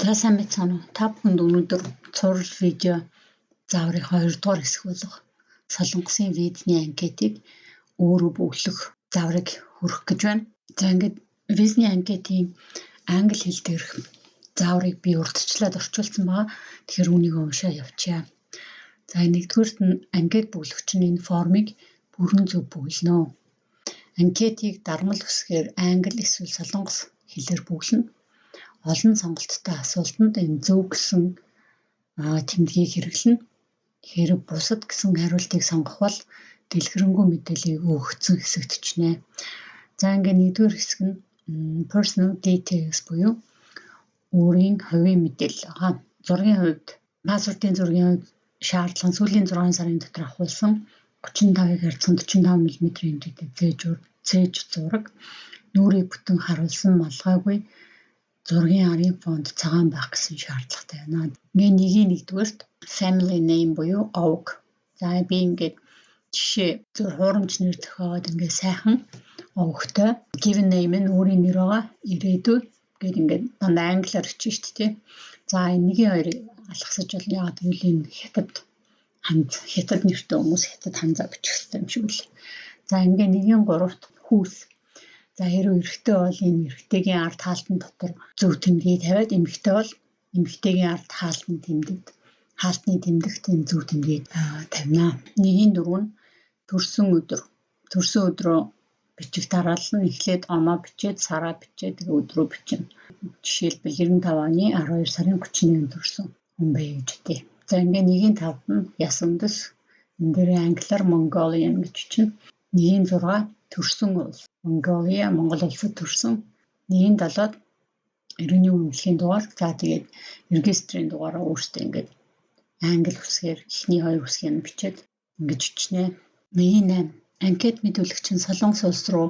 За сайн байцгаана уу? Та бүхэнд өнөөдөр цуврал видео зааврын 2 дугаар хэсэг болох Солонгосын визний анкетыг өөрөө бөглөх зааврыг хүргэх гэж байна. За ингээд визний анкетийн англи хэл дээрх зааврыг би урдчлаад орчуулсан байгаа. Тэгэхээр үүнийг уншаа явуулъя. За нэгдүгээрт нь анкет бөглөгч нь энэ формыг бүрэн зөв бөглөнө. Анкетийг дармал үсгээр англи эсвэл солонгос хэлээр бөглөнө. Олон сонголттой асуултанд энэ зөв гэсэн тэмдгийг хэрэглэнэ. Хэрэг бусад гэсэн хариултыг сонгох бол дэлгэрэнгүй мэдээллийг өгсөн хэсэгт очинэ. За ингээд нэгдүгээр хэсэг нь personal details буюу өөрийн хувийн мэдээлэл байгаа. Зургийн хувьд паспортын зургийн хувьд шаардлага сүүлийн 6 сарын дотор авахулсан 35-ыг харьцан 45 мм хэмжээтэй цээж зураг, нүрийг бүтэн харуулсан малгайгүй зургийн арын фонд цагаан байх гэсэн шаардлагатай байна. Ингээ нэгдүгээрт family name буюу овг. За би ингээд жишээ зөв хуурамч нэр зохиоод ингээ сайхан овгтой given name нь өөрийн нэр байгаа. Ирээдүйд гээд ингээд дандаа англиар бичиж шүү дээ. За энэ нэгийн хоёрыг алгасаж болно. Яагаад гэвэл энэ хятад нэртэй хүмүүс хятад ханзаа бичих хэрэгтэй юм шиг үл. За ингээ нэгийн гуравт хүүс. За хэрвээ эрэгтэй бол энэ эрэгтэйгийн ард хаалтан дотор зөв тэмдгийг тавиад эмэгтэй бол эмэгтэйгийн ард хаалтны тэмдэгт энэ зөв тэмдгийг тавина. Нэгийн дөрөв нь төрсөн өдрөө бичих дараалал нь эхлээд оноо бичээд сараа бичээд өдрөө бичнэ. Жишээлбэл 95 оны 12 сарын 31-нд төрсөн хүн бай гэж үтэй. За ингээ нэгийн тавд нь яс үндэс энэ дээр англиар Mongolian гэж бичнэ. Нэгийн 6 төрсөн улс Mongolia Монгол улсад төрсөн. Нэгийн 7-д иргэний үнэмшлийн дугаар. За тэгээд регистрийн дугаараа өөртөө ингээд англи үсгээр эхний 2 үсгийг нь бичээд ингэж бичнэ. Нэгийн 8 анкет мэдүүлэгч нь Солонгос улс руу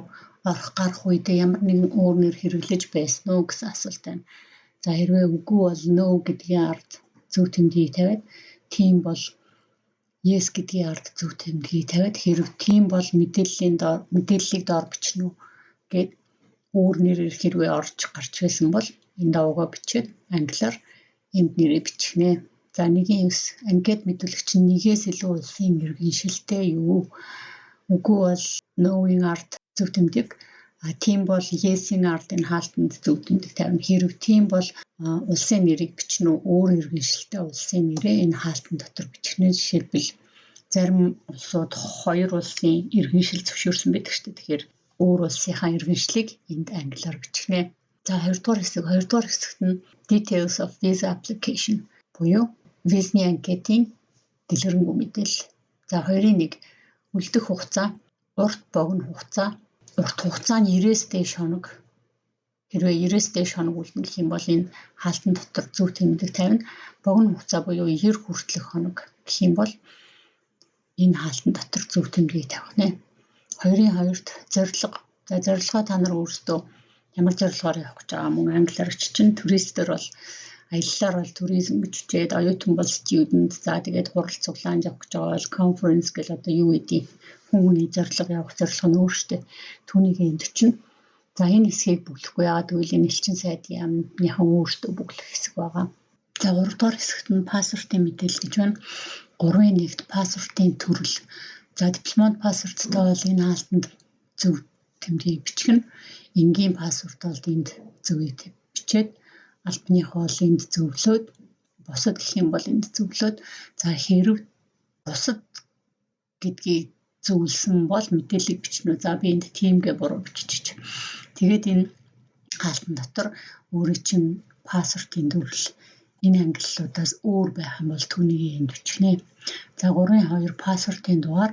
гарах үедээ ямар нэгэн өөр нэр хэрэглэж байсан уу гэсэн асуулт байна. За хэрвээ үгүй бол no гэдгийн ард зөв тэмдгийг тавиад тийм бол yes гэдгийн ард зөв тэмдгийг тавиад хэрэг тийм бол мэдээллийг доор бичнэ үү гэд өөр нэрээр хэрвээ орж гарч байсан бол энэ даваагаа бичээд англиар энд нэрээ бичихнэ. За нэгийн 9 анкет мэдүүлэгч нь нэгээс илүү улсын иргэншилтэй юу? Үгүй бол no-ийн ард зөв тэмдэг. Тийм бол yes-ийн ард энэ хаалтанд зөв тэмдэг тавина. Хэрэг тийм бол улсын нэрийг бичнэ үү? Өөр иргэншилтэй улсын нэрээ энэ хаалтан дотор бичихнэ. Жишээлбэл зарим улсууд 2 улсын иргэншил зөвшөөрсөн байдаг шүү дээ. Тэгэхээр өөр улсынхаа иргэншлийг энд англиар бичихнэ. За 2 дугаар хэсэгт нь details of visa application буюу визний анкетийн дэлгэрэнгүй мэдээлэл. За 2-1 үлдэх хугацаа, урт богино хугацаа. Урт хугацаа нь 90-с дээш хоног. Хэрвээ 90-с дээш хоног үлдэх юм бол энэ хаалтан дотор зөв тэмдэг тавина. Богино хугацаа буюу 90 хүртэлх хоног гэх юм бол энэ хаалтан дотор зөв тэмдгийг тавих нэ. 2-2-т зорилго. За зорилгоо та нар өөрсдөө ямар зорилгоор явах гэж байгаа мөн англиар чинь туристээр бол аяллаар бол туризм гэж үчээд оюутан бол student. За тэгээд хурал цуглаанд явах гэж байгаа бол conference гэл одоо юу гэдэг хүний зорилго явах зорилго нь өөртөө түүнийг энд чинь. За энэ хэсгийг бүглэхгүй яагаад гэвэл энэ элчин сайдын яамныхан өөртөө бүглэх хэсэг байгаа. За 3 дугаар хэсэгт нь паспортын мэдээлэл гэж байна. 3-1-т паспортын төрөл. За дипломат паспорттой бол энэ хаалтанд зөв тэмдгийг бичгэн. Энгийн паспорт бол энд зөвийг бичээд албаных бол энд зөвлөөд бусад гэх юм бол энд зөвлөөд за хэрэг бусад гэдгийг зөвлөсөн бол мэдээллийг бичнэ. За би энд тиймгээ буруу бичиж. Тэгээд энэ хаалтан дотор өөрийн чинь паспортын төрөл энэ ангиллуудаас өөр байх юм бол түүнийг энд бичихнэ. За 3-2 паспортын дугаар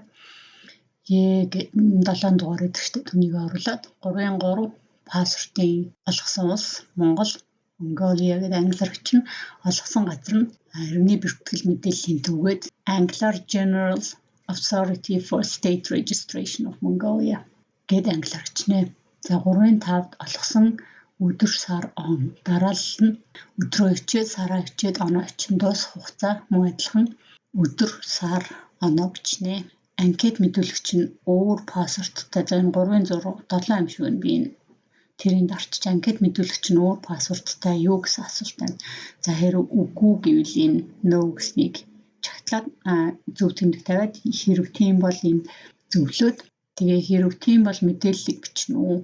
7 дугаар гэдэг чинь түүнийг оруулаад 3-3 паспортын олгосон улс Монгол Mongolia гэдэг англиар чинь олгосон газар нь иргэний бүртгэл мэдээллийн төвгээд англиар General Authority for State Registration of Mongolia гэдэг англиар чинэ. За 3-5-д олгосон өдөр сар он дараалал нь өдрөө хичээд сараа хичээд оноо хичээн дуусах хугацаа мөн адилхан өдөр сар оноо бичнэ. Анкет мэдүүлэгч нь өөр паспорттой за энэ 3-6 7 юм шиг байна. Би тэрийг дарчиж анкет мэдүүлэгч нь өөр паспорттай юу гэсэн асуулт байна. За хэрэг үгүй гэвэл энэ no гэснийг чагтлаад зөв тэмдэг тавиад хэрэг тийм бол энд зөвлөөд тэгээ хэрэг тийм бол мэдээллийг бичнэ үү.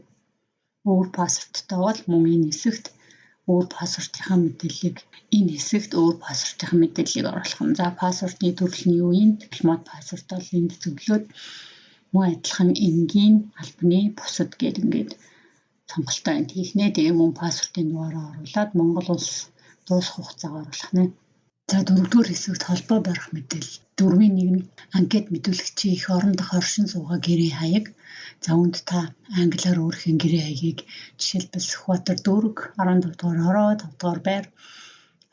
Өөр пассворттой бол мөн энэ хэсэгт өөр пассвортынхаа мэдээллийг энэ хэсэгт өөр пассвортынхаа мэдээллийг оруулах нь. За пассвортны төрөл нь юу юм? Дипломат пассворт бол энд зөвлөөд мөн адилхан энгийн албаны бусад гэдэг ингээд сонголтоо энд хийх нэ. Тэгээ мөн пассвортын дугаараа оруулаад Монгол улс дуусах хугацаагаа оруулах нэ. За дөрөвдүгээр хэсэгт холбоо барих мэдээлэл. 4-ийн 1 нь анкет мэдүүлэгчийн их орон дох оршин суугаа гэрээ хаяг. За үүнд та англиар өөрхийн гэрээ хаягийг жишээлбэл Сүхбаатар дүүрэг, 17 дугаар хороо, 5 дугаар байр,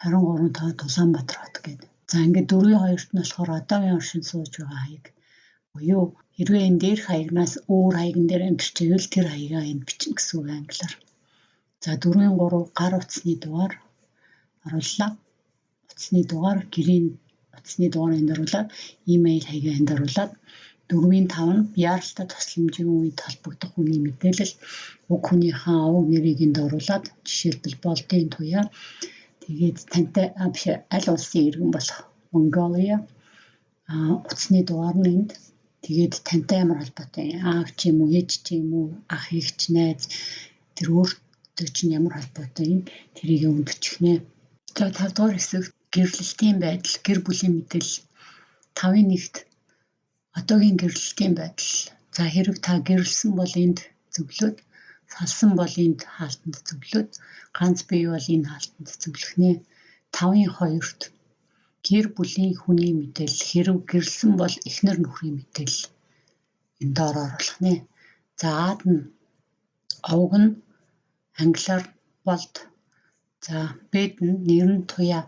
23 тоод Улаанбаатар хот гэдэг. За ингээд 4-2-т нь болохоор одоогийн оршин сууж байгаа хаяг. Буюу хэрвээ энэ дээрх хаягнаас өөр хаягн дээр амьдарчвэл тэр хаягаа энд бичнэ гэсэн үг англиар. За 4-3 гар утасны дугаар орууллаа. Утасны дугаар гэрийн утасны дугаар энд оруулаад имэйл хаягаа энд оруулаад 4-5 нь яаралтай тусламжийн үед холбогдох хүний мэдээлэл уг хүнийхээ овог нэрийг энд оруулаад жишээлбэл Болдын туяа тэгээд тантай аль улсын иргэн болох Монголиа утасны дугаар нь энд тэгээд тантай ямар холбоотой аав ч юм уу ээж ч юм уу ах эгч найз тэр өөртөө чинь ямар холбоотой юм тэрийг өндөрчих нэ. За 5 дугаар хэсэг гэрлэлтийн байдал гэр бүлийн мэдээлэл 5-ын 1-т одоогийн гэрлэлтийн байдал. За хэрэг та гэрлсэн бол энд зөвлөөд салсан бол энд хаалтанд зөвлөөд ганц бие бол энэ хаалтанд зөвлөх нэ. 5-ын 2-т гэр бүлийн хүний мэдээлэл хэрэг гэрлсэн бол эхнэр нөхрийн мэдээлэл энд доор оруулах нэ. За аад нь овог нь англиар болд. За бэд нь нэр нь туяа.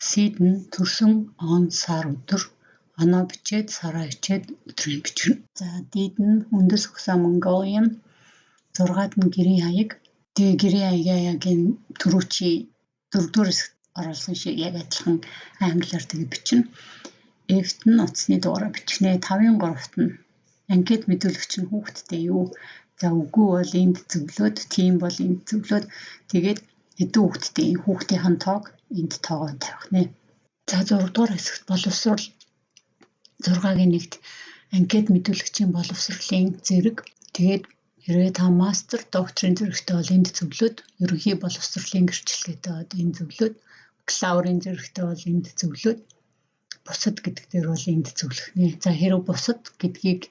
Сид нь төрсөн он сар өдөр оноо бичээд сараа хичээд өдрийг бичгэнэ. За дид нь үндэс угсаа Mongolian 6-ад нь гэрийн хаяг. Тэгээ гэрийн хаягаа яг энэ түрүүчи 4-р хэсэгт оруулсан шиг яг адилхан англиар тэгээ бичнэ. F-т нь утасны дугаараа бичнэ. 5-ын 3-т нь анкет мэдүүлэгч нь хүүхэдтэй юу? За үгүй бол энд зөвлөөд, тийм бол энд зөвлөөд тэгээд хэдэн хүүхэдтэй хүүхдийн тоог энд тоогоо тавих нэ. За 6-р хэсэгт боловсрол 6-гийн 1-т анкет мэдүүлэгчийн боловсролын зэрэг тэгээд хэрвээ та мастер докторийн зэрэгтэй бол энд зөвлөөд ерөнхий боловсролын гэрчлэгээтэй бол энд зөвлөөд бакалаврын зэрэгтэй бол энд зөвлөөд бусад гэдэг дээр бол энд зөвлөх нэ. За хэрэг бусад гэдгийг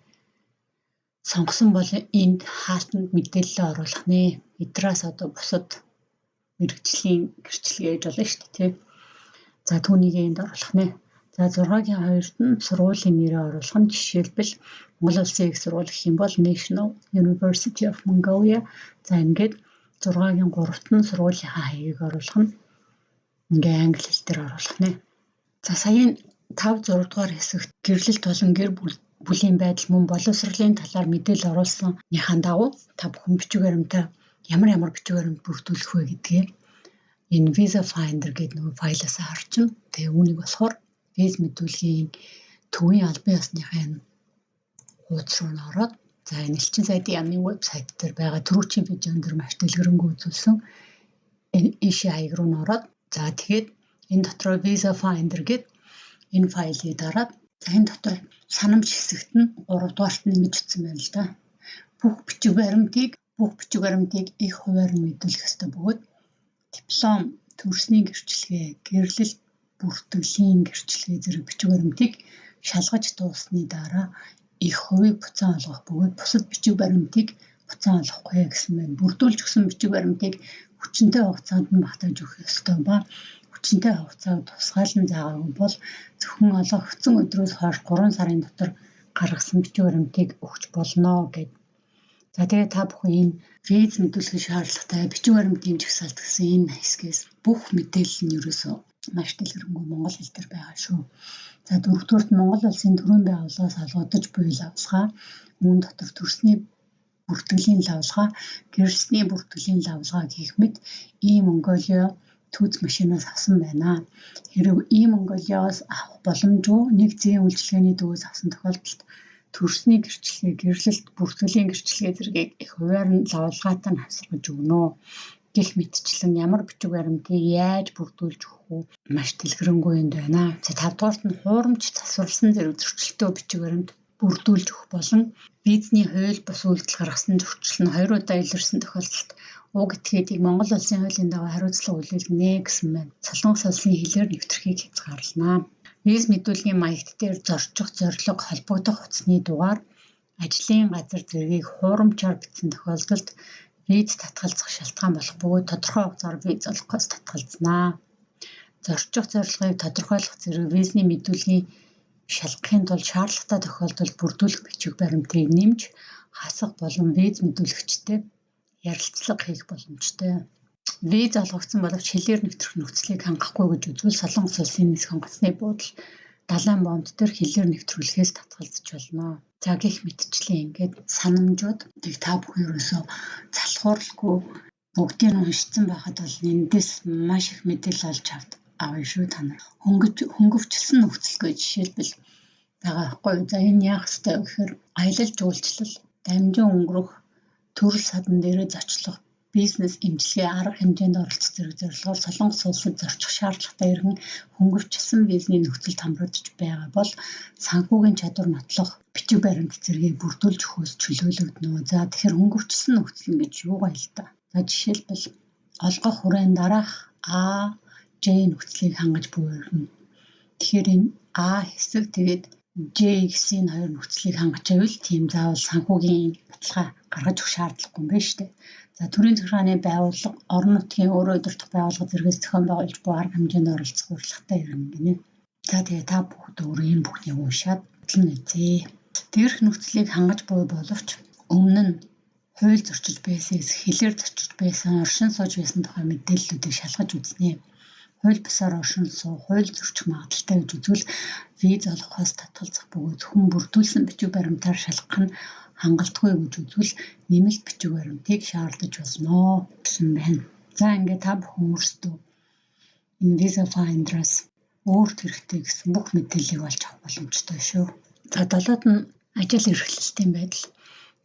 сонгосон бол энд хаалтанд мэдээлэл оруулах нэ. Эдраас одоо бусад мэргэжлийн гэрчлэгээ гэж болно шүү дээ. За түүнийг энд оруулах нэ. За 6-гийн 2-т нь сургуулийн нэрээ оруулах нь жишээлбэл Монгол Улсын их сургууль гэх юм бол National University of Mongolia. За ингээд 6-гийн 3-т нь сургуулийнхаа хаягийг оруулах нь ингээ англи хэл дээр оруулах нэ. За саяын 5-6 дугаар хэсэгт гэрлэлт болон гэр бүлийн байдал мөн боловсролын талаар мэдээлэл оруулсаныхаа дагуу та бүхэн бичиг баримтаа ямар бичиг баримт бүрдүүлэх вэ гэдгээ энэ Visa Finder гэдэг нэг файлаас харчихна. Тэгээ үүнийг болохоор виз мэдүүлгийн төвийн албан ёсныхаа хуудас руу ороод за энэ элчин сайдын яамны вебсайт дээр байгаа түрүүчийн видеон дээр маш дэлгэрэнгүй үзүүлсэн энэ иши хаяг руу ороод за тэгээд энэ дотроо Visa Finder гэдэг энэ файлыг дараад за энэ дотор санамж хэсэгт нь 3 дугаарт нэмж утсан байна л да. Бүх бичиг баримтыг их хуваар нь мэдүүлэх ёстой бөгөөд диплом, төрсний гэрчлэгээ, гэрлэлт бүртгэлийн гэрчлэгээ зэрэг бичиг баримтыг шалгаж дууссаны дараа их хувийг буцаан олгох бөгөөд бусад бичиг баримтыг буцаан олохгүй гэсэн байна. Бүрдүүлж өгсөн бичиг баримтыг хүчинтэй хугацаанд нь багтааж өгөх ёстой ба хүчинтэй хугацааг тусгайлан заагаагүй бол зөвхөн олгогдсон өдрөөс хойш 3 сарын дотор гаргасан бичиг баримтыг өгч болно гэд. За тэгээ та бүхэн энэ виз мэдүүлэх шаардлагатай бичиг баримтын жагсаалт гэсэн энэ хэсгээс бүх мэдээлэл нь ерөөсөө маш дэлгэрэнгүй монгол хэл дээр байгаа шүү. За 4-р нь Монгол улсын төрийн байгууллагаас олгогдож буй лавлгаа, үүн дотор төрсний бүртгэлийн лавлгаа, гэрлэлтний бүртгэлийн лавлгаа гэх мэт e-Mongolia түүц машинаас авсан байна. Хэрэг e-Mongolia-аас авах боломжгүй нэг зээн үйлчилгээний дүүс авсан тохиолдолд төрсний гэрчлэгээ, гэрлэлт бүртгэлийн гэрчлэгээ зэргийг их хуваар нь лавлгаатай нь хасрагж өгнө. гэх мэтчлэн ямар бичиг баримтыг яаж бүрдүүлж өгөх үү маш дэлгэрэнгүй юм байна. За 5 дугаарт нь хуурамч засварласан зэрэг зөрчилтэй бичиг баримт бүрдүүлж өгөх болон визний хууль бус үйлдэл гаргасан зөрчил нь 2 удаа илэрсэн тохиолдолд уг этгээдийг Монгол улсын хуулийн дагуу хариуцлага үлээлгэнэ гэсэн байна. Солонгос улсын хэлээр нэвтрхийг хязгаарлана. Виз мэдүүлгийн маягт дээр зорчих зорилго холбогдох утасны дугаар ажлын газар зэргийг хуурамчаар бичсэн тохиолдолд виз татгалзах шалтгаан болох бөгөөд тодорхой хугацаар виз олгохоос татгалзнаа. Зорчих зорилгыг тодорхойлох зэрэг визний мэдүүлгийн шалгахын тулд шаардлагатай тохиолдолд бүрдүүлэх бичиг баримтыг нэмж хасах болон виз мэдүүлэгчтэй ярилцлага хийх боломжтой. Виз олгогдсон боловч хэлээр нэвтрэх нөхцөлийг хангахгүй гэж үзвэл Солонгос улсын нисэх онгоцны буудал далайн бомб дээр хэлээр нэвтрүүлэхээс татгалзаж болно. За гэх мэтчлэн ингээд санамжууд та бүхэн ерөөсөө залхууралгүй бүгдийг нь уншсан байхад бол эндээс маш их мэдээлэл олж авъя шүү та нар. Хөнгөвчлсөн нөхцөлгүй жишээлбэл байгаа байхгүй. За энэ яах ёстой вэ гэхээр аялал жуулчлал, дамжин өнгөрөх, төрөл садан дээрээ зочлох, бизнес эмчилгээ арга хэмжээнд оролцох зэрэг зорилгоор Солонгос улсад зорчих шаардлагатай иргэн хөнгөвчлсөн визний нөхцөлд хамрагдж байгаа бол санхүүгийн чадвар нотлох бичиг баримт зэргийг бүрдүүлж өгөхөөс чөлөөлөгдөнө. За тэгэхээр хөнгөвчлсөн нөхцөл гэж юу вэ л да? За жишээлбэл олгох хүрээнд дараах А, Ж нөхцөлийг хангаж буурна. Тэгэхээр энэ А хэсэг тэгээд Ж гэсэн хоёр нөхцөлийг хангаж байвал тийм заавал санхүүгийн баталгаа гаргаж өгөх шаардлагагүй юм байна шүү дээ. За төрийн захиргааны байгууллага орон нутгийн өөрөө удирдах байгууллага зэрэгс зохион байгуулж буй арга хэмжээнд оролцох урилгатай ирнэ гинэ. За тэгээ та бүхэн өөрөө энэ бүхнийг уншаад бодлон үзье. Дээрх нөхцөлийг хангаж буй боловч өмнө нь хууль зөрчиж байсаас хэлээр зөрчиж байсан, оршин сууж байсан тухай мэдээллүүдийг шалгаж үзнэ. Хууль бусаар оршин суух, хууль зөрчих магадaltaй гэж үзвэл виз олгохоос татгалзах бөгөөд хүн бүрдүүлсэн бичиг баримтаар шалгах нь хангалтгүй гэж үзвэл нэмэлт бичиг баримтыг шаардаж болно гэсэн байна. За ингээд та бүхэн өөрсдөө энэ Visa Finder-аас өөрт хэрэгтэй гэсэн бүх мэдээллийг олж авах боломжтой шүү. За 7-д нь ажил эрхлэлтийн байдал.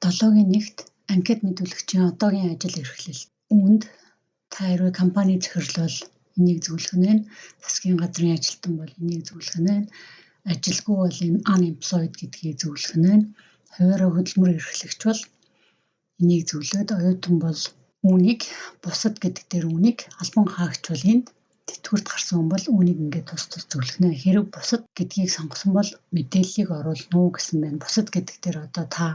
7-гийн 1-т анкет мэдүүлэгчийн одоогийн ажил эрхлэл. Үүнд та хэрвээ компани захирал бол энийг зөвлөх нь байна. Засгийн газрын ажилтан бол энийг зөвлөх нь байна. Ажилгүй бол энэ unemployed гэдгийг зөвлөх нь байна. Хуваараа хөдөлмөр эрхлэгч бол энийг зөвлөөд оюутан бол үүнийг бусад гэдэг дээр үүнийг албан хаагч бол энд тэтгэврт гарсан хүн бол үүнийг ингээд тус зөвлөх нэ. Хэрэг бусад гэдгийг сонгосон бол мэдээллийг оруулна уу гэсэн байна. Бусад гэдэг дээр одоо та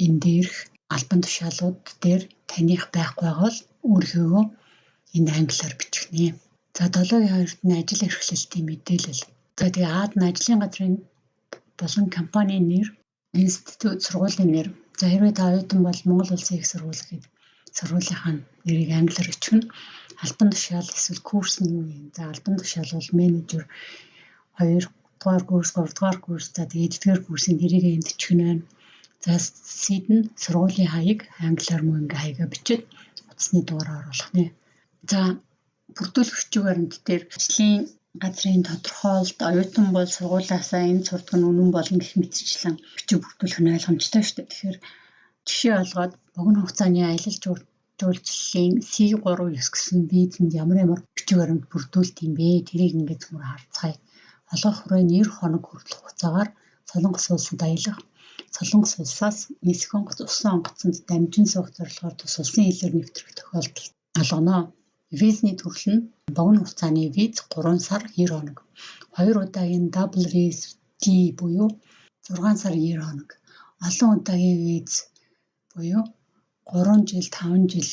энэ дээрх албан тушаалууд дээр таних байхгүй байгаа бол өөрийнхөө энд англиар бичих нэ. За 7-гийн 2-т нь ажил эрхлэлтийн мэдээлэл. За тэгээ Аад нь ажлын газрын болон компанийн нэр, институт, сургуулийн нэр. За хэрвээ та оюутан бол Монгол Улсын их сургууль гээд сургуулийнхаа нэрийг англиар бичгэнэ. Албан тушаал эсвэл курс нь юу юм? За албан тушаал бол менежер 2 дугаар курс, 3 дугаар курс, за тэгээ эдгээр курсын нэрийг энд бичгэнэ байна. За сид нь сургуулийн хаяг англиар мөн ингээ хаягаа бичиж утасны дугаараар оруулах нэ. За бүрдүүлэх бичиг баримт дээр ажлын газрын тодорхойлолт оюутан бол сургуулиасаа энэ сурдаг нь үнэн болно гэх мэтчлэн бичиг бүрдүүлэх нь ойлгомжтой шүү дээ. Тэгэхээр жишээ олгоод богино хугацааны аялал жуулчлалын C39 гэсэн визэнд ямар бичиг баримт бүрдүүлт юм бэ? Тэрийг ингээд зөвхөн харцгаая. Олгох хүрээ 90 хоног хүртэлх хугацаагаар Солонгос улсад аялах, Солонгос улсаас нисэх онгоц усан онгоцонд дамжин суух зорилгоор тус улсын хэлээр нэвтрэх тохиолдолд олгоно. Визний төрөл нь богино хугацааны виз 3 сар 90 хоног. 2 удаагийн double visa D буюу 6 сар 90 хоног. Олон удаагийн виз буюу 3 жил 5 жил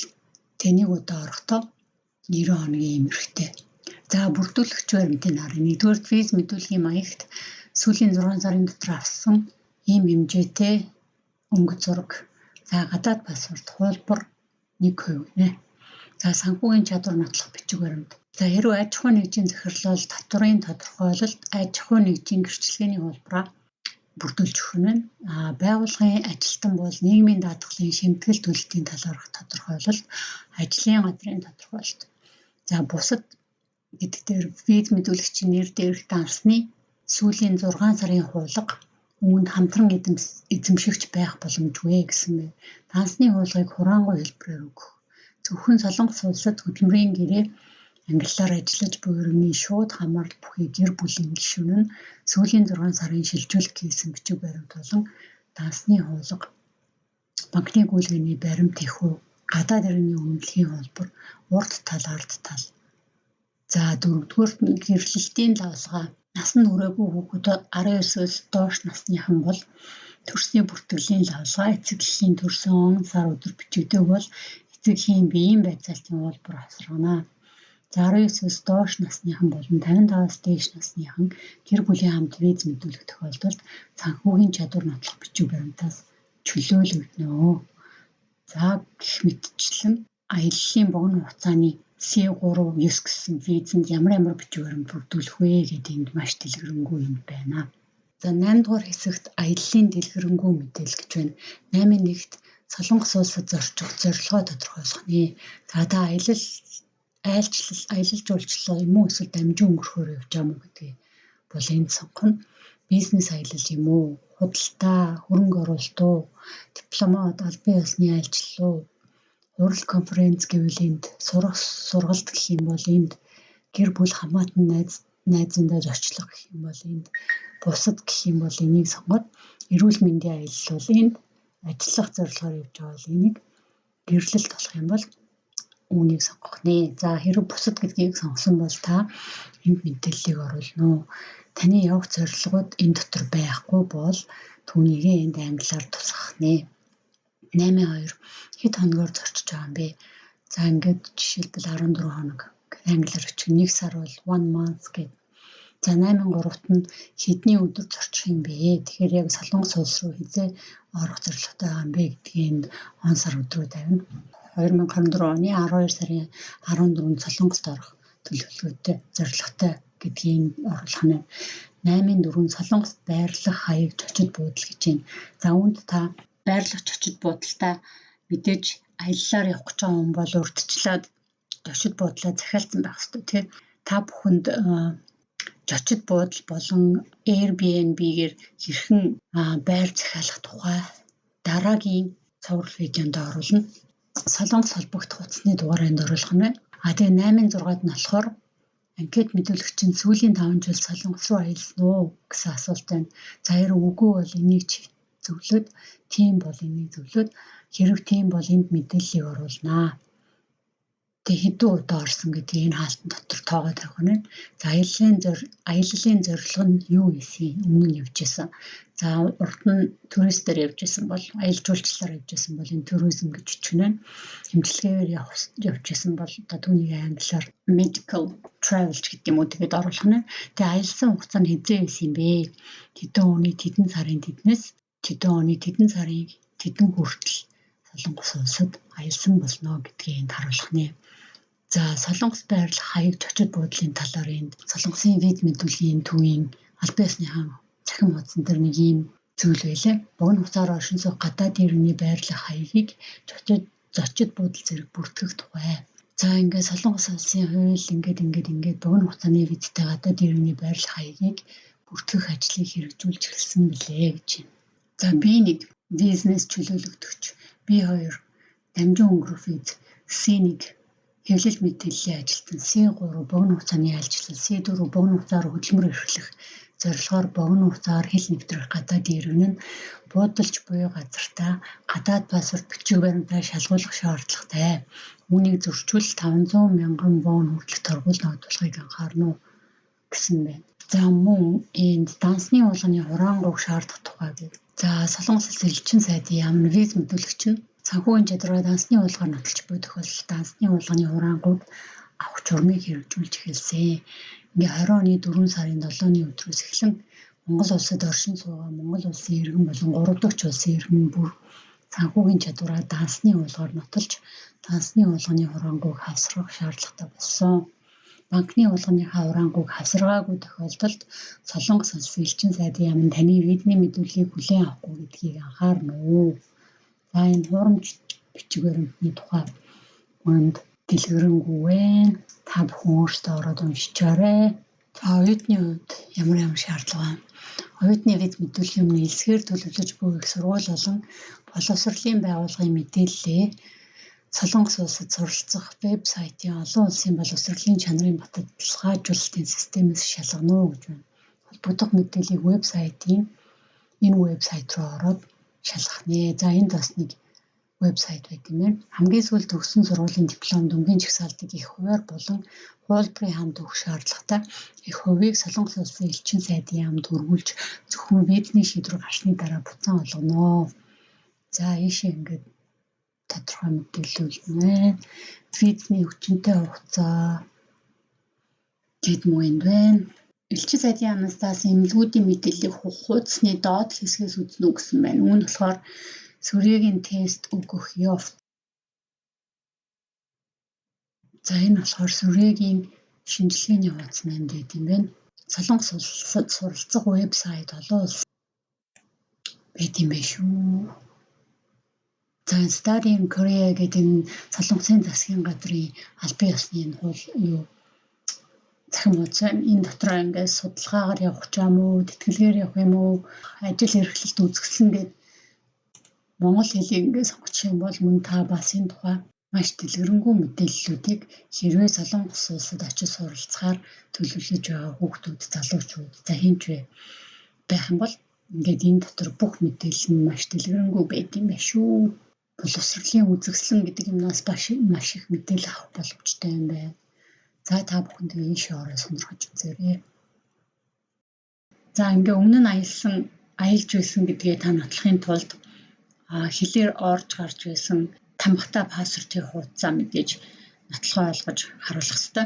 тэнийг удаа орохдоо 90 хоногийн имерхтэй. За бүрдүүлэгч баримтыг харъя. 1-р виз мэдүүлгийн маягт сүүлийн 6 сарын дотор авсан ийм хэмжээтэй өнгө зураг. За гадаад паспорт хуулбар 1% нэ. За санхүүгийн чадвар нотлох бичиг баримт. За хэрвээ аж ахуйн нэгжийн захирлал татврын тодорхойлолт аж ахуйн нэгжийн гэрчлэгээний хуулбараа бүрдүүлж өгөх нь. Байгууллагын ажилтан бол нийгмийн даатгалын шимтгэл төлөлтийн талаарх тодорхойлолт, ажлын газрын тодорхойлолт. За бусад гэдэг дээр виз мэдүүлэгчийн нэр дээрх дансны сүүлийн 6 сарын хуулга үүнд хамтран эзэмшигч байх боломжгүй гэсэн байна. Дансны хуулгыг хураангуй хэлбэрээр өгөх. Зөвхөн Солонгос улсад хөдөлмөрийн гэрээ ангиллаар ажиллаж буй өргөний шууд хамаарал бүхий гэр бүлийн гишүүн нь сүүлийн 6 сарын шилжүүлэг хийсэн бичиг баримт болон дансны хуулга, банкны гүйлгээний баримт их хүү, гадаад иргэний үнэлгээний холбоор урд тал, ард тал. За дөрөвдүгüүрт нь гэрлэлтийн давалгаа. Насанд хүрээгүй хүүхэд 19-өөс доош насныхан бол төрсний бүртгэлийн давалгаа, эцэг эхийн төрсөн он, сар, өдөр бичигдэх бол эцэг эхийн биеийн байцаалтын хуулбар авсаргана. За 19-өөс доош насныхан болон 55-аас дээш насныхан гэр бүлийн хамт виз мэдүүлэх тохиолдолд санхүүгийн чадвар нотлох бичиг баримтаас чөлөөлөгдөнө. За гэх мэтчлэн аяллаа богино хугацааны C3-9 гэсэн визэнд ямар бичиг баримт бүрдүүлэх вэ гэдэг энд маш дэлгэрэнгүй юм байна. За 8 дугаар хэсэгт аяллаа дэлгэрэнгүй мэдээлэл гэж байна. 8-ын 1-т Солонгос улсад зорчих зорилгоо тодорхойлох нэ. За та аялал жуулчлал юм уу эсвэл дамжин өнгөрөхөөр явж байгаа мó гэдгийг бол энд сонгоно. Бизнес аялал юм уу? Худалдаа, хөрөнгө оруулалт уу? Дипломат, албан ёсны аялал уу? Хурал конференц гэвэл энд сургалт гэх юм бол энд гэр бүл хамаатан найзандаа зочлох гэх юм бол энд бусад гэх юм бол энийг сонгоод эрүүл мэндийн аялал бол энд ажиллах зорилгоор явж байгаа бол энийг гэрлэлт болох юм бол үүнийг сонгох нэ. За хэрэг бусад гэдгийг сонгосон бол та энд мэдээллийг оруулна. Таны явах зорилгод энэ дотор байхгүй бол түүнийг энд англиар тусгах нэ. 8.2 хэд хоногор зорчиж байгаа юм бэ? За ингээд жишээлбэл 14 хоног англиар очих 1 сар бол 1 month гэдэг. За 8.3-т нь хэдний өдөр зорчих юм бэ? Тэгэхээр яг Солонгос улс руу хизээ орох зорилготой байгаа юм бэ гэдгийг он сар өдрөө тавина. 2024 оны 12 сарын 14-нд Солонгост орох төлөвлөгөөтэй зорилготой гэдгийг оруулах нь. 8.4 Солонгост байрлах хаяг очид буудал гэж байна. За үүнд та байрлах очид буудалтаа мэдээж аяллаар явах гэж байгаа хүн бол урьдчилаад очид буудлаа захиалсан байх хэрэгтэй тийм. Та бүхэнд очид буудал болон Airbnb-гээр хэрхэн байр захиалах тухай дараагийн цуврал видеонд оруулна. Солонгос холбогдох утасны дугааранд оруулах нь байна. Тэгээ 8.6-д нь болохоор анкет мэдүүлэгч нь сүүлийн 5 жил Солонгос руу аялсан уу гэсэн асуулт байна. За хэрэг үгүй бол энийг зөвлөд, тийм бол энийг зөвлөд, хэрэг тийм бол энд мэдээллийг оруулнаа. Тэгээ хэдэн удаа орсон гэдгийг энэ хаалтан дотор тоогоо тавих нь. За аяллаа зорилго нь юу ийсэн? Өмнө нь явж исэн. За урд нь туристээр явж исэн бол аялал жуулчлалаар явж исэн бол энэ туризм гэж бичгэнэ. Хэмжлэгээр явж исэн бол одоо түүнийг англиар medical travel гэдэг юм уу тэгээд оруулах нь. Тэгээ аялсан хугацаа нь хэзээ байсан юм бэ? Хэдэн оны хэдэн сарын тэднээс хэдэн оны хэдэн сарын хэдэн хүртэл Солонгос улсад аялсан болно гэдгийг энд харуулах нэ. За Солонгос байрлах хаяг очид буудлын талаар энд Солонгосын виз мэдүүлгийн төвийн албан ёсныхан цахим хуудсан дээр нэг юм зүйл байлаа. Богино хугацаар оршин суух гадаад иргэний байрлах хаягийг зочид буудал зэрэг бүртгэх тухай. За ингээд Солонгос улсын хууль ингээд богино хугацааны визтэй гадаад иргэний байрлах хаягийг бүртгэх ажлыг хэрэгжүүлж эхэлсэн билээ гэж байна. За B1 бизнес чөлөөлөгдөгч, B2 дамжин өнгөрөх виз, C1 хэвлэл мэдээллийн ажилтан, C3 богино хугацааны аялал, C4 богино хугацаар хөдөлмөр эрхлэх зорилгоор богино хугацаар хэл нэвтрэх гадаад иргэн нь буудалж буй газартаа гадаад паспорт бичиг баримтаа шалгуулах шаардлагатай. Үүнийг зөрчил 500,000 вон хүртэлх торгууль ногдуулахыг анхаарна гэсэн байна. За мөн энд дансны уулганы хураангуйг шаардах тухай гэв. За Солонгос улсын элчин сайдын яамны виз мэдүүлэгч нь санхүүгийн чадвараа дансны уулгаар нотолж буй тохиолдолд дансны уулганы хураангуйг авах журмыг хэрэгжүүлж эхэлсэн. Ингээ 20 оны 4 сарын 7-ны өдрөөс эхлэн Монгол улсад оршин суугаа Монгол улсын иргэн болон 3 дахь улсын иргэн бүр санхүүгийн чадвараа дансны уулгаар нотолж дансны уулганы хураангуйг хавсрах шаардлагатай болсон. Банкны уулганыхаа хураангуйг хавсаргаагүй тохиолдолд Солонгос улсын элчин сайдын яамн таны визний мэдүүлгийг хүлээн авахгүй гэдгийг анхаарна уу. За энэ хурамч бичиг баримтны тухай үүнд дэлгэрэнгүй байна. Та бүхэн өөрсдөө ороод уншичаарай. За оюутны хувьд ямар шаардлага байна? Оюутны виз мэдүүлгийн өмнө элсгээр төлөвлөж буй их сургууль болон боловсролын байгууллагын мэдээллээ Солонгос улсад суралцах вебсайтын олон улсын боловсролын чанарын баталгаажуулалтын системээс шалгана уу гэж байна. Холбогдох мэдээллийг энэ вебсайт руу ороод шалгах нэ. За энд бас нэг вебсайт байт юм байна. Хамгийн сүүлд төгссөн сургуулийн диплом, дүнгийн жагсаалтыг их хувиар болон хуулбарын хамт өгөх шаардлагатай их хувийг Солонгос улсын элчин сайдын яамд өргүүлж зөвхөн визний шийдвэр гарсны дараа буцаан олгоно. За ийшээ ингээд тодорхой мэдээлэл байна. Визний хүчинтэй хугацаа гэд мөн байна. Элчин сайдын яамнаас заасан эмнэлгүүдийн мэдээллийг хуудасны доод хэсгээс үзнэ үү гэсэн байна. Үүн болохоор сүрьегийн тест өгөх явц. За энэ болохоор сүрьегийн шинжилгээний хуудас нэнд байт юм байна. Солонгос улсад суралцах вебсайт олон улс байт юм байна шүү. За Study in Korea гэдэг энэ Солонгосын засгийн газрын албан ёсны захин хуудас байна. Энэ дотор ингээд судалгаагаар явах ч юм уу, тэтгэлгээр явах юм уу, ажил эрхлэлт үзэсгэлэн гэдэг монгол хэлийг ингээд сонгочих юм бол мөн та бас энэ тухай маш дэлгэрэнгүй мэдээллүүдийг хэрвээ Солонгос улсад очиж суралцахаар төлөвлөж байгаа хүүхдүүд, залуучууд, за хинч байх юм бол ингээд энэ дотор бүх мэдээлэл нь маш дэлгэрэнгүй байт юм байна шүү. Боловсролын үзэсгэлэн гэдэг юмнаас маш их мэдээлэл авах боломжтой юм байна. За та бүхэнд ийшээ ороод сонирхож үзээрэй. За ингээ өмнө нь аялж байсан гэдгээ та нотлохын тулд хэлээр орж гарч байсан тамгатай пассвортын хуудасаа мэдээж нотлохоо ойлгож харуулах ёстой.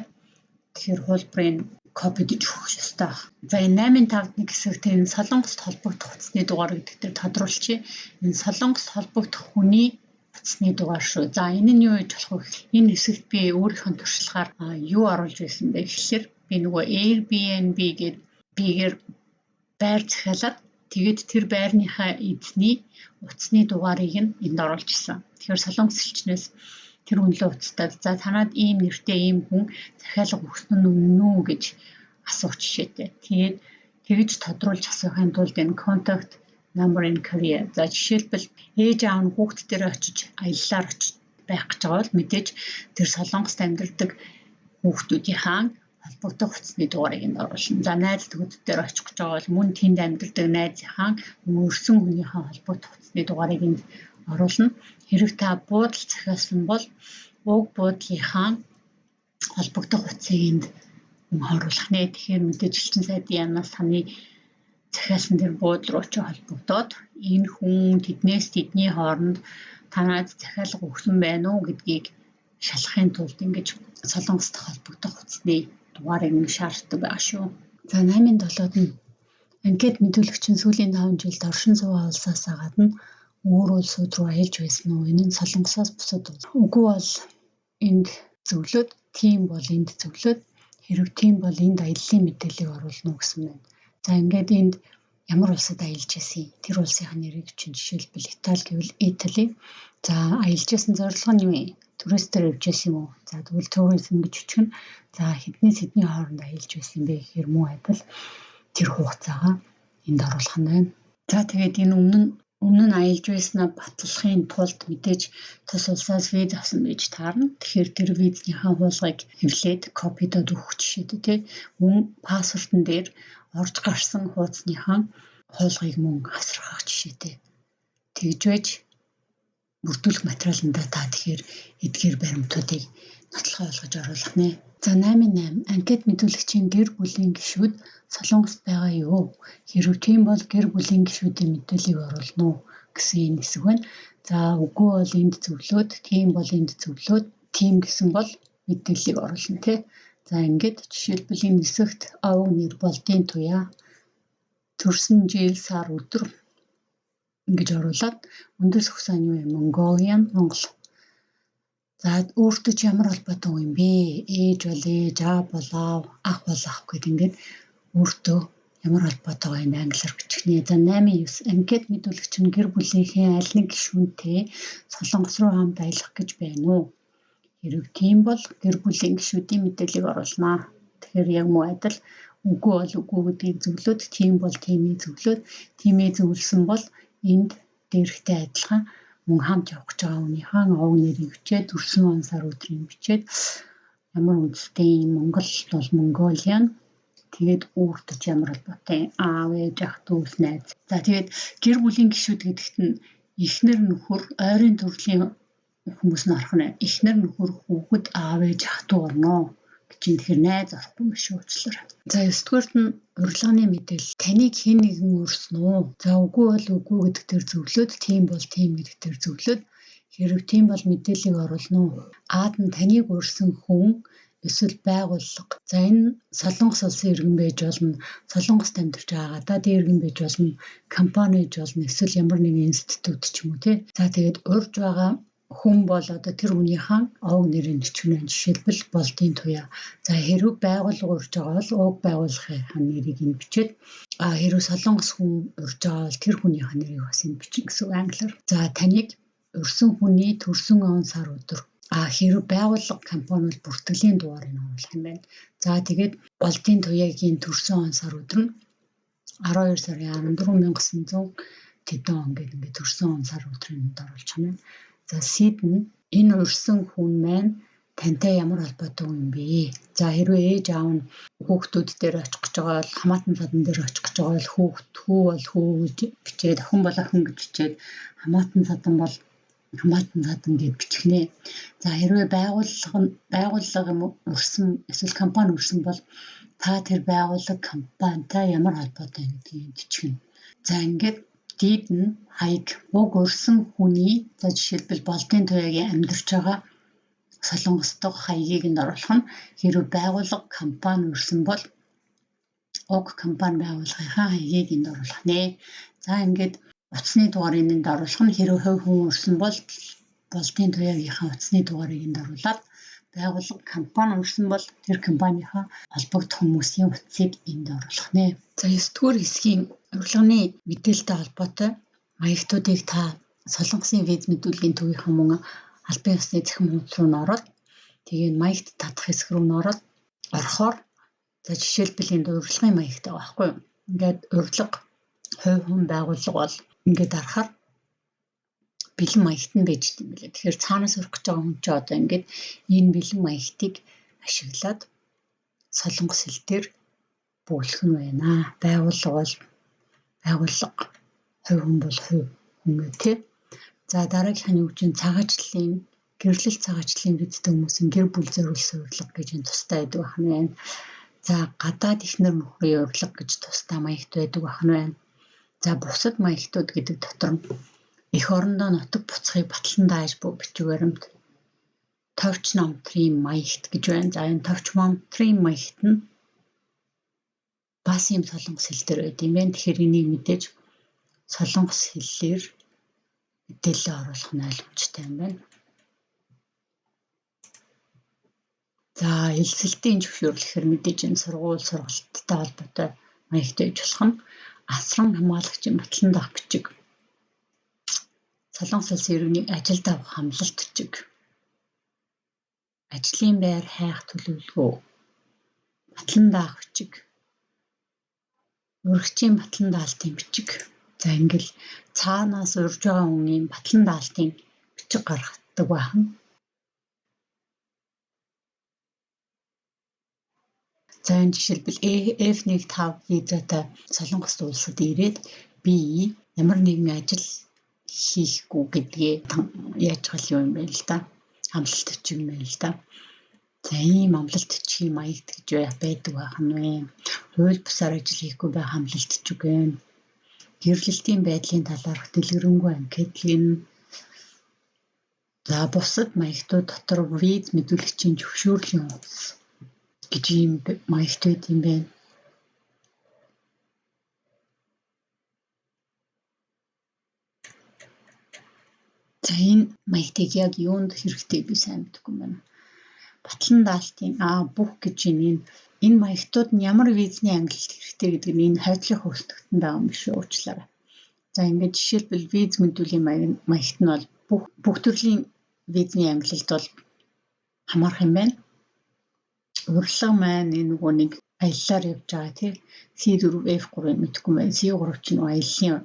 Тэгэхээр хуулбарын копидж өгөх ёстой. За энэ 851 хэсэгт энэ Солонгост холбогдох утасны дугаар гэдэг дээр тодруулчих. Энэ Солонгост холбогдох хүний утасны дугаар шүү. За энэ нь юу гэж болох вэ? Энэ хэсэгт би өөрийнхөө туршлагаар юу оруулж байсан бэ гэхэлэр би нөгөө Airbnb гэдэг бигээр байр захиалаад тэгээд тэр байрныхаа эзний утасны дугаарыг нь энд оруулж исэн. Тэгэхээр солонгос элчнээс тэр үнэлгээ утастай за танад ийм нэртэй ийм хүн захиалга өгсөн нь үнэн үү гэж асуух жишээтэй. Тэгээд тэгж тодруулж асуухын тулд энэ contact number in Korea. За жишээлбэл ээж аав нь хүүхд дээр очиж аяллаар очиж байх гэж байгаа бол мэдээж тэр солонгост амьдардаг хүүхдүүдийнхаа холбогдох утасны дугаарыг нь оруулна. За найз төгөд дээр очих гэж байгаа бол мөн тэнд амьдардаг найзынхаа өрсөн хүнийхээ холбогдох утасны дугаарыг нь оруулна. Хэрэг та буудал захиалсан бол уг буудлынхаа холбогдох утсыг энд оруулах нэ. Тэгэхээр мэдээж элчин сайдын яамнаас таны захиалсан тэр буудал руу ч холбогдоод энэ хүн тэднээс тэдний хооронд танад захиалга өгсөн байна уу гэдгийг шалгахын тулд ингэж солонгост холбогдох утасны дугаарыг нь шаарддаг байгаа шүү. За 8-7-д нь анкет мэдүүлэгчин сүүлийн 5 жилд оршин суугаа улсаас гадна өөр улсууд руу аялж байсан уу? Энэ нь солонгосоос бусад үгүй бол энд зөвлөд, тийм бол энд зөвлөд, хэрэг тийм бол энд аяллаа мэдээллийг оруулна уу гэсэн байна. За ингээд энд ямар улсад аялж байсан? Тэр улсынхаа нэрийг чинь жишээлбэл Итали гэвэл Итали. За аялж байсан зорилго нь юу вэ? Туристээр явж байсан юм уу? За тэгвэл туризм гэж өчгөн. За хэдний хооронд аялж байсан юм бэ гэхээр муу адил тэр хугацаагаа энд оруулах нь байна. За тэгээд энэ өмнө нь аялж байснаа батлахын тулд мэдээж тус улсаас виз авсан байж таарна. Тэгэхээр тэр визнийхаа хуулгыг хэвлээд копидод өгөх жишээтэй тий. Мөн пассвортон дээр орж гарсан хуудасныхаа хуулгыг мөн асрахах жишээтэй. Тэгж байж бүрдүүлэх материаланда та тэгэхээр эдгээр баримтуудыг нотлохоо ойлгож оруулах нэ. За 8-8 анкет мэдүүлэгчийн гэр бүлийн гишүүд Солонгост байгаа юу? Хэрв тийм бол гэр бүлийн гишүүдийн мэдээллийг оруулна уу гэсэн энэ хэсэг байна. За үгүй бол энд зөвлөөд, тийм бол энд зөвлөөд, тийм гэсэн бол мэдээллийг оруулна тий. За ингээд жишээлбэл энэ хэсэгт ов нэр болдын туяа төрсөн жил сар өдөр ингэж оруулаад үндэс хөсөө нь юу юм? Mongolian Монгол. За өөртөө ч ямар холбоотой юм бэ? Ээж бол ээж, аав бол аав, ах бол ах гэдэг ингээд өөртөө ямар холбоотой энэ англиар бичихнэ. За 8-9 анкет мэдүүлэгч нь гэр бүлийнхээ аль нэг гишүүнтэй Солонгос руу хамт аялах гэж байна уу? Хэрэг тийм бол гэр бүлийн гишүүдийн мэдээллийг оруулнаа. Тэгэхээр яг муу адил үгүй бол үгүй гэдгийг зөвлөд, тийм бол тиймээ зөвлөд, тиймээ зөвлөсөн бол энд дээрхтэй адилхан мөн хамт явах гэж байгаа хүнийхээ овог нэрийг бичээд төрсөн он сар өдрийг бичээд ямар үндэстэй Монгол бол Mongolian тэгээд өөртөө ямар холбоотой аав ээж ах дүүс найз. За тэгээд гэр бүлийн гишүүд гэдэгт нь эхнэр нөхөр ойрын төрлийн хүмүүс нь орох нь эхнэр нөхөр хүүхэд аав ээж ах дүү орно гэж юм. Тэгэхээр найз орохгүй юм шүү уучлаарай. За 9-дүгээрт нь урилганы мэдээлэл. Таныг хэн нэгэн өрсөн үү? За үгүй бол үгүй гэдэг дээр зөвлөөд, тийм бол тийм гэдэг дээр зөвлөөд хэрэг тийм бол мэдээллийг оруулна уу? Аад нь таныг өрсөн хүн эсвэл байгууллага. За энэ Солонгос улсын иргэн байж болно, Солонгост амьдарч байгаа гадаадын иргэн байж болно, компани байж болно, эсвэл ямар нэгэн институт ч юм уу тий. За тэгээд урьж байгаа хүн бол одоо тэр хүнийхэн овог нэрийн бичгэн жишээлбэл болдын туяа. За хэрвээ байгууллага урьж байгаа бол уг байгууллагын нэрийг нь бичээд хэрвээ Солонгос хүн урьж байгаа бол тэр хүнийхэн нэрийг бас нь бичнэ гэсэн үг англиар. За таныг өрсөн хүний төрсөн он сар өдөр. Хэрвээ байгууллага компани бол бүртгэлийн дугаарыг оруулах юм байна. За тэгээд болдын туяагийн төрсөн он сар өдөр нь 12 сарын 14,900 тэдэн он гэдэг ингээд төрсөн он сар өдрийг оруулж байгаа юм. За сид нь энэ өрсөн хүн маань тантай ямар холбоотой юм бэ? За хэрвээ ээж аав нь хүүхдүүд дээр очих гэж байгаа бол хамаатан цадан дээр очих гэж байгаа бол хүү бол хүү гэж бичээд охин бол охин гэж бичээд хамаатан цадан бол хамаатан цадан гэж бичихнэ. За хэрвээ байгууллага өрсөн эсвэл компани өрсөн бол та тэр байгууллага компанитай ямар холбоотой юм гэдгийг бичгэнэ. За ингээд дид нь хаяг уг өрсөн хүний за жишээлбэл болдын туяагийн амьдарч байгаа Солонгос дахь хаягийг нь оруулах нь хэрвээ байгууллага компани өрсөн бол уг компани байгууллагынхаа хаягийг нь оруулах нэ. За ингээд утасны дугаарыг нь оруулах нь хэрвээ хувь хүн өрсөн бол болдын туяагийнхаа утасны дугаарыг нь оруулаад байгууллага компани өрсөн бол тэр компанийнхаа холбогдох хүмүүсийн утсыг энд оруулах нэ. За 9-р хэсгийн урилганы мэдээлэлтэй холбоотой маягтуудыг та Солонгосын виз мэдүүлгийн төвийнхаа мөн албан ёсны захин хуудас руу ороод тэгээд маягт татах хэсэг рүү ороод орохоор за жишээлбэл энд урилгын маягтай байгаа байхгүй юу? Ингээд урилга хувь хүн байгууллага бол ингээд арахаар бэлэн маягт нь байж идэм билээ. Тэгэхээр цаанаас өрөх гэж байгаа хүн чинь одоо ингээд энэ бэлэн маягтыг ашиглаад солонгос хэл дээр бөглөх нь байна. Байгууллага бол байгууллага, хувь хүн бол хувь хүн гэх. За дараагийнх нь юу гэж цагаачлалын гэрлэл цагаачлалын визтэй хүмүүсийн гэр бүл зориулсан урилга гэж энэ тустай байдаг байх нь байна. За гадаад эхнэр нөхрийн урилга гэж тустай маягт байдаг байх нь байна. За бусад маягтууд гэдэг дотор нь эх орондоо нутаг буцахыг батлан дааж буй бичиг баримт товч намтрын маягт гэж байна. За энэ товч намтрын маягт нь бас юм солонгос хэл дээр байд юм байна. Тэгэхээр энийг мэдээж солонгос хэллэр мэдээлэл оруулах нь ойлгомжтой юм байна. За элсэлтийн зөвшөөрөл гэхээр мэдээж энэ сургалттай холбоотой маягтай байж болох нь асран хамгаалагчийн батлан даах бичиг. Солонгос улсын иргэнийг ажилд авах хамлалт бичиг. Ажлын байр хайх төлөвлөгөө. Батлан даах бичиг. Урагчийн батлан даалтын бичиг. За ингээл цаанаас урьж байгаа хүний батлан даалтын бичиг гаргадаг байна. За энэ жишээлбэл F15 визатай Солонгос улсад ирээд би ямар нэгэн ажил хийхгүй гэдгээ яаж гал юм бэ л да. Амлалт бичиг юм байна л да. За ийм амлалт бичгийн маягт гэж байдаг байх нь вэ. Хууль бусаар ажил хийхгүй байх амлалт бичиг байна. Гэрлэлтийн байдлын талаарх дэлгэрэнгүй анкетын за бусад маягтууд дотор виз мэдүүлэгчийн зөвшөөрлийн хуудас гэж ийм маягт байд юм байна. За энэ маягтыг яг юунд хэрэгтэй би сайн мэдэхгүй байна. Батлан даалтын бүх гэж энэ маягтууд нь ямар визний ангилалт хэрэгтэй гэдэг нь энэ хайдлын хөөцөлтөнд байгаа юм биш үү уучлаарай. За ингээд жишээлбэл виз мэдүүлгийн маягт нь бол бүх төрлийн визний ангилалт бол хамаарх юм байна. Урилга маань энэ нөгөө нэг аяллаар явж байгаа тий C4 F3 мэдэхгүй байна. C3 ч нэг аяллаа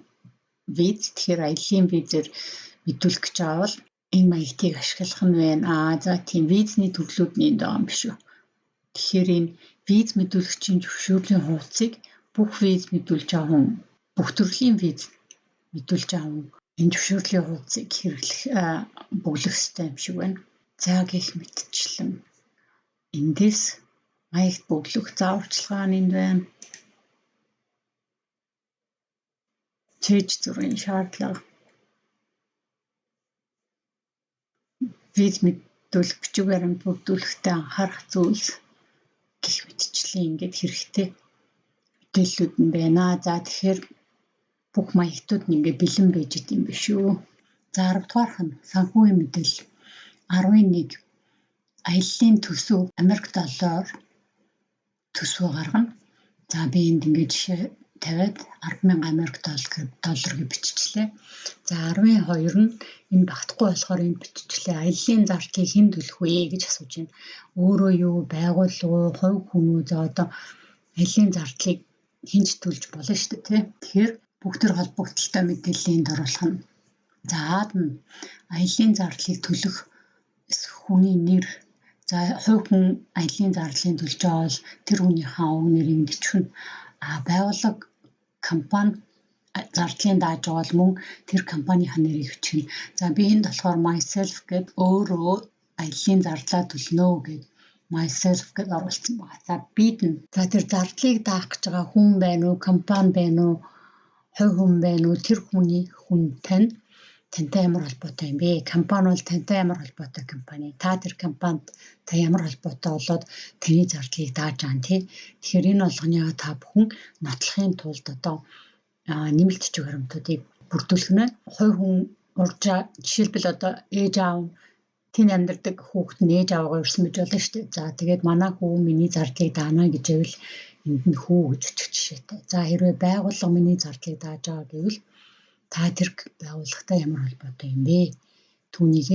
виз. Тэгэхээр аяллаа визээр мэдүүлэх гэж байгаа бол энэ маягтыг ашиглах нь байна. За тийм визний төрлүүд нь энд байгаа юм биш үү. Тэгэхээр энэ виз мэдүүлэгчийн зөвшөөрлийн хуудсыг бүх виз мэдүүлж байгаа хүн, бүх төрлийн виз мэдүүлж байгаа хүн энэ зөвшөөрлийн хуудсыг бөглөх ёстой юм шиг байна. За гэх мэтчлэн эндээс маягт бөглөх зааварчилгаа нь энд байна. Цээж зургийн шаардлага. Виз мэдүүлэх бичиг баримт бүрдүүлэхдээ анхаарах зүйлс гэх мэтчлэн ингээд хэрэгтэй мэдээллүүд нь байна. За тэгэхээр бүх маягтууд нь ингээд бэлэн байж идэм биш үү. За 10 дугаарх нь санхүүгийн мэдээлэл 11 аяллаа төсөв Америк доллар төсвөө гаргана. За би энд ингээд жишээ тавиад 10,000 Америк доллар гэж биччихлээ. За 12 нь энэ багтахгүй болохоор энд биччихлээ. Аяллаа зардлыг хэн төлөх вэ гэж асууж байна. Өөрөө юу, байгууллага уу, хувь хүн үү? За одоо аяллаа зардлыг хинч төлж болно шүү дээ, тий. Тэгэхээр бүх төр холбогдлолтой мэдээллийг энд оруулах нь. За аад нь аяллаа зардлыг төлөх хүний нэр. За хувь хүн аяллаа зардлыг төлж байгаа бол тэр хүнийхээ уг нэрийг бичгэнэ. Байгууллага компани зардлын дааж байгаа бол мөн тэр компанийн нэрийг бичгэнэ. За би энд болохоор myself гэд өөрөө аяллаа зардлаа төлнө гэд myself гэд оруулсан байна. За бид нь тэр зардлыг даах гэж байгаа хүн байна уу, компани байна уу, хувь хүн байна уу, тэр хүн тантай ямар холбоотой юм бэ? Компани бол тантай ямар холбоотой компани? Та тэр компанид та ямар холбоотой болоод таны зардлыг дааж байгаа нь тий. Тэгэхээр энэ болгоныгоо та бүхэн нотлохын тулд одоо нэмэлт бичиг баримтуудыг бүрдүүлэх нь. Хувь хүн жишээлбэл одоо ээж аав тэн амьдардаг хүүхэд нь ээж аваагаа өрсөн гэж болно шүү дээ. За тэгээд манай хүү миний зардлыг даана гэж ивэл энд нь хүү гэж өчөх жишээтэй. За хэрвээ байгууллага миний зардлыг дааж байгаа гэвэл та тэр байгууллагатай ямар холбоотой юм бэ? Түүнийг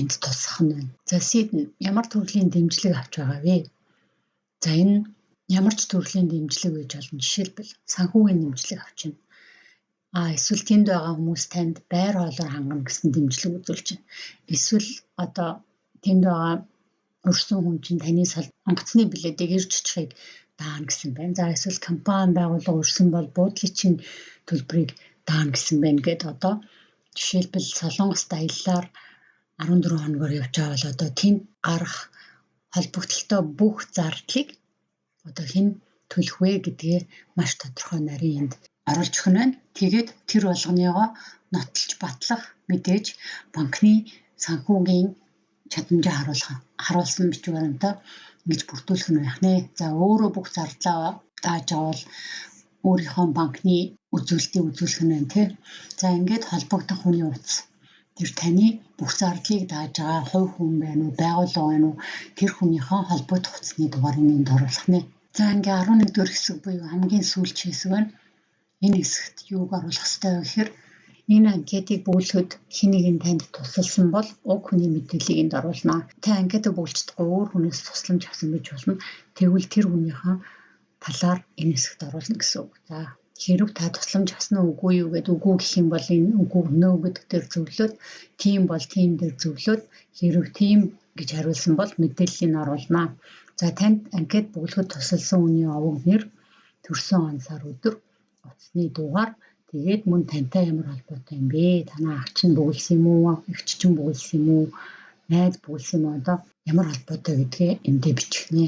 энд тусах нь байна. За C-д нь ямар төрлийн дэмжлэг авч байгаа вэ? За энэ ямар ч төрлийн дэмжлэг гэж болно. Жишээлбэл санхүүгийн дэмжлэг авч байна. Эсвэл тэнд байгаа хүмүүс танд байр хоолоор хангана гэсэн дэмжлэг үзүүлж байна. Эсвэл одоо тэнд байгаа өрсөн хүн чинь таны онгоцны билетийг ирж очихыг даана гэсэн байна. За эсвэл компани байгууллага өрсөн бол буудлын төлбөрийг даана гэсэн байна гэд одоо жишээлбэл Солонгост аяллаар 14 хоногор явж байгаа бол одоо тэнд гарах холбогдлолтой бүх зардлыг одоо хэн төлөх вэ гэдгээ маш тодорхой нарийн энд оруулж өгнө байна. Тэгээд тэр болгоныгоо нотолж батлах мэдээж банкны санхүүгийн чадамжаа харуулсан бичиг баримтаа ингэж бүрдүүлэх нь байх нэ. За өөрөө бүх зардлаа дааж байгаа бол өөрийнхөө банкны үзүүлэлтийг үзүүлэх нь байна тий. За ингээд холбогдох хүний утас. Тэр таны бүх зардлыг дааж байгаа хувь хүн байна уу, байгууллага байна уу, тэр хүнийхээ холбогдох утасны дугаарыг энд оруулах нэ. За ингээ 11 дугаар хэсэг буюу хамгийн сүүлчийн хэсэг байна. Энэ хэсэгт юуг оруулах ёстой вэ гэхээр энэ анкетыг бөглөхөд хэнийг нь танд тусалсан бол уг хүний мэдээллийг энд оруулна. Та анкетыг бөглж чадахгүй өөр хүнээс тусламж авсан гэж болно. Тэгвэл тэр хүнийхээ талаар энэ хэсэгт оруулна гэсэн үг. За хэрв та тусламж авсан уу үгүй юу гэдэг үгүй гэх юм бол энэ үгүй нөө гэдэг дээр зөвлөөд тийм бол тийм дээр зөвлөөд хэрв тийм гэж хариулсан бол мэдээллийг нь оруулна. За танд анкет бөглөхөд тусалсан хүний овог нэр, төрсөн он сар өдөр, утасны дугаар, тэгээд мөн тантай ямар холбоотой юм бэ? Танаа ах чинь бөглсөн юм уу? Эгч чинь бөглсөн юм уу? Найз бөглсөн юм уу? Одоо ямар холбоотой гэдгээ эндээ бичих нэ.